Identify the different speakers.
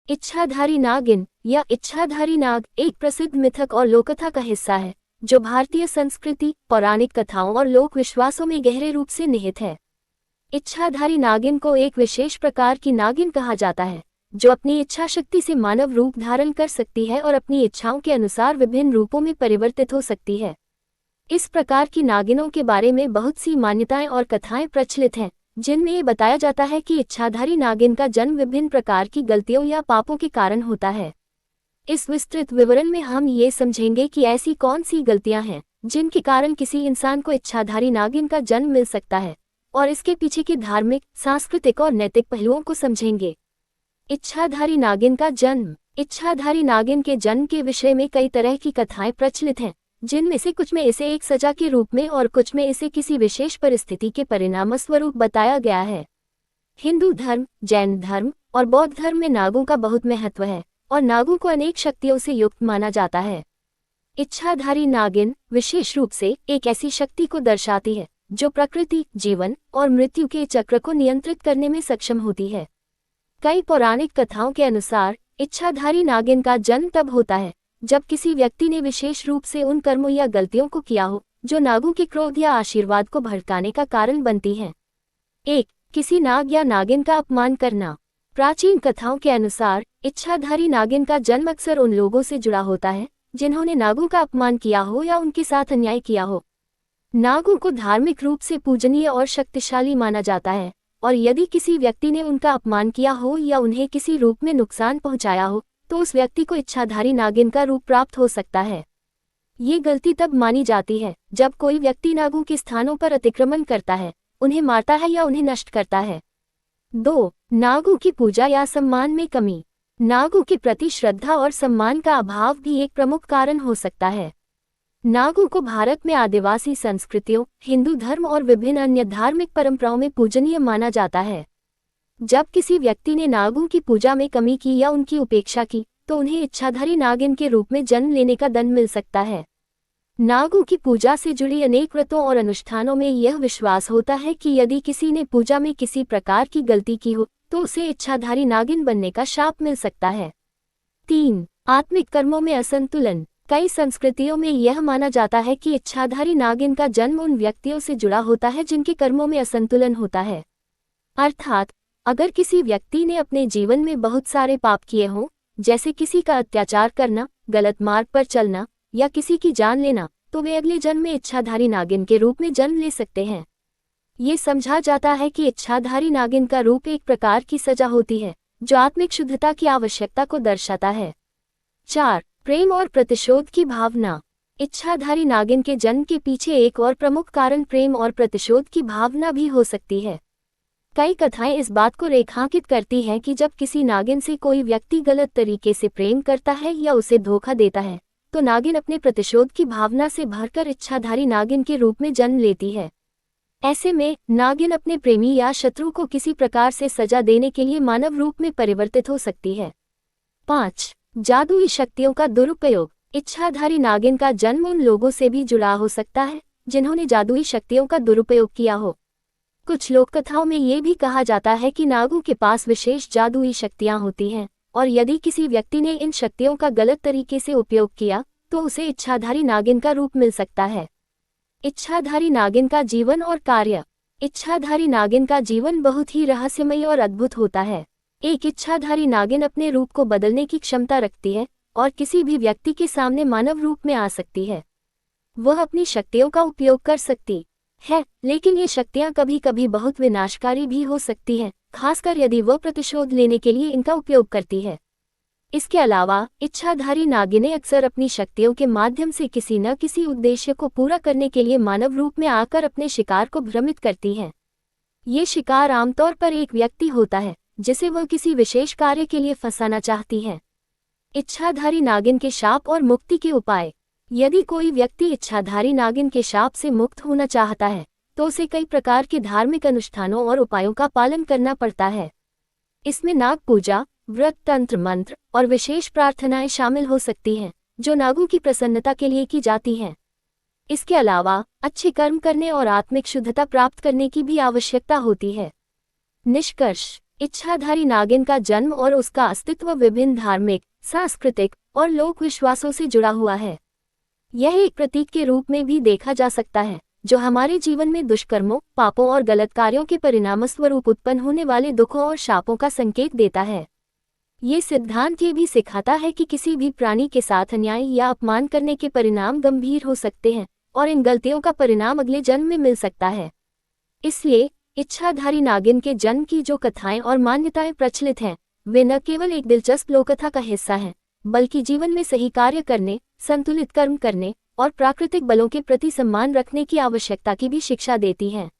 Speaker 1: इच्छाधारी नागिन या इच्छाधारी नाग एक प्रसिद्ध मिथक और लोककथा का हिस्सा है जो भारतीय संस्कृति, पौराणिक कथाओं और लोक विश्वासों में गहरे रूप से निहित है। इच्छाधारी नागिन को एक विशेष प्रकार की नागिन कहा जाता है जो अपनी इच्छा शक्ति से मानव रूप धारण कर सकती है और अपनी इच्छाओं के अनुसार विभिन्न रूपों में परिवर्तित हो सकती है। इस प्रकार की नागिनों के बारे में बहुत सी मान्यताएं और कथाएं प्रचलित हैं, जिनमें ये बताया जाता है कि इच्छाधारी नागिन का जन्म विभिन्न प्रकार की गलतियों या पापों के कारण होता है। इस विस्तृत विवरण में हम ये समझेंगे कि ऐसी कौन सी गलतियां हैं जिनके कारण किसी इंसान को इच्छाधारी नागिन का जन्म मिल सकता है, और इसके पीछे के धार्मिक, सांस्कृतिक और नैतिक पहलुओं को समझेंगे। इच्छाधारी नागिन का जन्म। इच्छाधारी नागिन के जन्म के विषय में कई तरह की कथाएं प्रचलित हैं, जिनमें से कुछ में इसे एक सजा के रूप में और कुछ में इसे किसी विशेष परिस्थिति के परिणामस्वरूप बताया गया है। हिंदू धर्म, जैन धर्म और बौद्ध धर्म में नागों का बहुत महत्व है और नागों को अनेक शक्तियों से युक्त माना जाता है। इच्छाधारी नागिन विशेष रूप से एक ऐसी शक्ति को दर्शाती है जो प्रकृति, जीवन और मृत्यु के चक्र को नियंत्रित करने में सक्षम होती है। कई पौराणिक कथाओं के अनुसार इच्छाधारी नागिन का जन्म तब होता है जब किसी व्यक्ति ने विशेष रूप से उन कर्मों या गलतियों को किया हो जो नागों के क्रोध या आशीर्वाद को भड़काने का कारण बनती हैं। 1. किसी नाग या नागिन का अपमान करना। प्राचीन कथाओं के अनुसार इच्छाधारी नागिन का जन्म अक्सर उन लोगों से जुड़ा होता है जिन्होंने नागों का अपमान किया हो या उनके साथ अन्याय किया हो। नागों को धार्मिक रूप से पूजनीय और शक्तिशाली माना जाता है, और यदि किसी व्यक्ति ने उनका अपमान किया हो या उन्हें किसी रूप में नुकसान पहुंचाया हो तो उस व्यक्ति को इच्छाधारी नागिन का रूप प्राप्त हो सकता है। ये गलती तब मानी जाती है जब कोई व्यक्ति नागों के स्थानों पर अतिक्रमण करता है, उन्हें मारता है या उन्हें नष्ट करता है। 2. नागों की पूजा या सम्मान में कमी। नागों के प्रति श्रद्धा और सम्मान का अभाव भी एक प्रमुख कारण हो सकता है। नागों को भारत में आदिवासी संस्कृतियों, हिंदू धर्म और विभिन्न अन्य धार्मिक परंपराओं में पूजनीय माना जाता है। जब किसी व्यक्ति ने नागों की पूजा में कमी की या उनकी उपेक्षा की तो उन्हें इच्छाधारी नागिन के रूप में जन्म लेने का दंड मिल सकता है। नागों की पूजा से जुड़ी अनेक व्रतों और अनुष्ठानों में यह विश्वास होता है कि यदि किसी ने पूजा में किसी प्रकार की गलती की हो तो उसे इच्छाधारी नागिन बनने का शाप मिल सकता है। 3. आत्मिक कर्मों में असंतुलन। कई संस्कृतियों में यह माना जाता है कि इच्छाधारी नागिन का जन्म उन व्यक्तियों से जुड़ा होता है जिनके कर्मों में असंतुलन होता है। अर्थात अगर किसी व्यक्ति ने अपने जीवन में बहुत सारे पाप किए हों, जैसे किसी का अत्याचार करना, गलत मार्ग पर चलना या किसी की जान लेना, तो वे अगले जन्म में इच्छाधारी नागिन के रूप में जन्म ले सकते हैं। ये समझा जाता है कि इच्छाधारी नागिन का रूप एक प्रकार की सजा होती है जो आत्मिक शुद्धता की आवश्यकता को दर्शाता है। 4. प्रेम और प्रतिशोध की भावना। इच्छाधारी नागिन के जन्म के पीछे एक और प्रमुख कारण प्रेम और प्रतिशोध की भावना भी हो सकती है। कई कथाएं इस बात को रेखांकित करती हैं कि जब किसी नागिन से कोई व्यक्ति गलत तरीके से प्रेम करता है या उसे धोखा देता है तो नागिन अपने प्रतिशोध की भावना से भरकर इच्छाधारी नागिन के रूप में जन्म लेती है। ऐसे में नागिन अपने प्रेमी या शत्रु को किसी प्रकार से सजा देने के लिए मानव रूप में परिवर्तित हो सकती है। 5. जादुई शक्तियों का दुरुपयोग। इच्छाधारी नागिन का जन्म उन लोगों से भी जुड़ा हो सकता है जिन्होंने जादुई शक्तियों का दुरुपयोग किया हो। कुछ लोक कथाओं में ये भी कहा जाता है कि नागों के पास विशेष जादुई शक्तियां होती हैं, और यदि किसी व्यक्ति ने इन शक्तियों का गलत तरीके से उपयोग किया तो उसे इच्छाधारी नागिन का रूप मिल सकता है। इच्छाधारी नागिन का जीवन और कार्य। इच्छाधारी नागिन का जीवन बहुत ही रहस्यमय और अद्भुत होता है। एक इच्छाधारी नागिन अपने रूप को बदलने की क्षमता रखती है और किसी भी व्यक्ति के सामने मानव रूप में आ सकती है। वह अपनी शक्तियों का उपयोग कर सकती है, लेकिन ये शक्तियां कभी कभी बहुत विनाशकारी भी हो सकती हैं, खासकर यदि वह प्रतिशोध लेने के लिए इनका उपयोग करती है। इसके अलावा इच्छाधारी नागिनें अक्सर अपनी शक्तियों के माध्यम से किसी न किसी उद्देश्य को पूरा करने के लिए मानव रूप में आकर अपने शिकार को भ्रमित करती हैं। ये शिकार आमतौर पर एक व्यक्ति होता है जिसे वह किसी विशेष कार्य के लिए फंसाना चाहती हैं। इच्छाधारी नागिन के शाप और मुक्ति के उपाय। यदि कोई व्यक्ति इच्छाधारी नागिन के शाप से मुक्त होना चाहता है तो उसे कई प्रकार के धार्मिक अनुष्ठानों और उपायों का पालन करना पड़ता है। इसमें नाग पूजा, व्रत, तंत्र मंत्र और विशेष प्रार्थनाएं शामिल हो सकती हैं जो नागों की प्रसन्नता के लिए की जाती हैं। इसके अलावा अच्छे कर्म करने और आत्मिक शुद्धता प्राप्त करने की भी आवश्यकता होती है। निष्कर्ष। इच्छाधारी नागिन का जन्म और उसका अस्तित्व विभिन्न धार्मिक, सांस्कृतिक और लोक विश्वासों से जुड़ा हुआ है। यह एक प्रतीक के रूप में भी देखा जा सकता है, जो हमारे जीवन में दुष्कर्मों, पापों और गलत कार्यों के परिणामस्वरूप उत्पन्न होने वाले दुखों और शापों का संकेत देता है। ये सिद्धांत ये भी सिखाता है कि किसी भी प्राणी के साथ अन्याय या अपमान करने के परिणाम गंभीर हो सकते हैं और इन गलतियों का परिणाम अगले जन्म में मिल सकता है। इसलिए इच्छाधारी नागिन के जन्म की जो कथाएं और मान्यताएं प्रचलित हैं, वे न केवल एक दिलचस्प लोककथा का हिस्सा हैं, बल्कि जीवन में सही कार्य करने, संतुलित कर्म करने और प्राकृतिक बलों के प्रति सम्मान रखने की आवश्यकता की भी शिक्षा देती हैं।